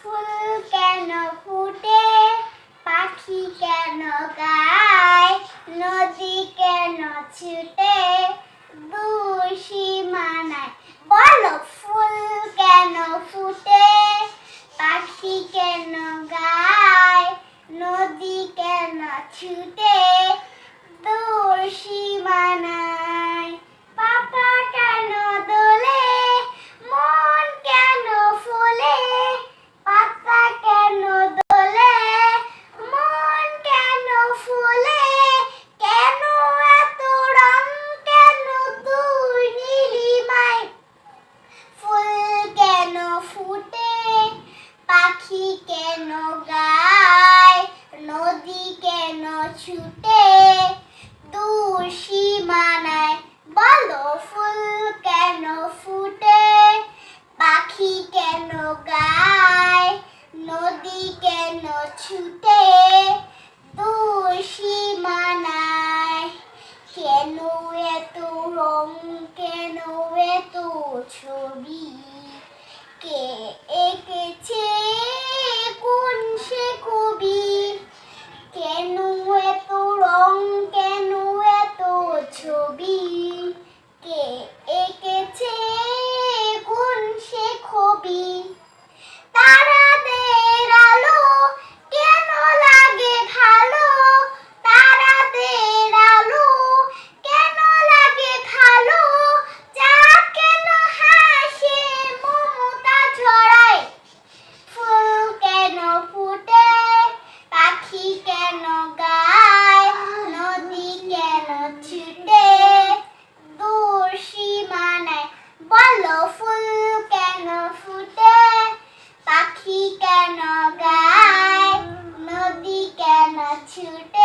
ফুল কেন ফুটে, পাখি কেন গায়, নদী কেন ছুটে দূর সীমানায়। বলো ফুল কেন ফুটে, পাখি কেন গায়, নদী কেন ছুটে দূর সীমানায়। পাতা কেন দোলে, মন কেন ফোলে, পাতা কেন দোলে, মন কেন ফোলে, কেন এত রং, কেন তুই নীলিমায়। ফুল কেন ফুটে, পাখি কেন গায়, নদী কেন ছুটে দূর সীমানায়। বলো ফুল কেন ফুটে, পাখি কেন গায়, নদী কেন ছুটে দূর সীমানায়। কেন এত রং, কেন এত ছবি, কে এঁকেছে কোন সে কবি। কেন এত রং, কেন এত ছবি, কে এঁকেছে কোন সে কবি। তারাদের আলো কেন লাগে ভালো, তারাদের আলো কেন লাগে ভালো, চাঁদ কেন হাসে মমতা ছড়ায়। ফুল কেন ফুটে, পাখি কেন গায়, নদী কেন ছুটে দূর সীমানায়। বলো ফুল কেন ফুটে, পাখি কেন গায়, নদী কেন ছুটে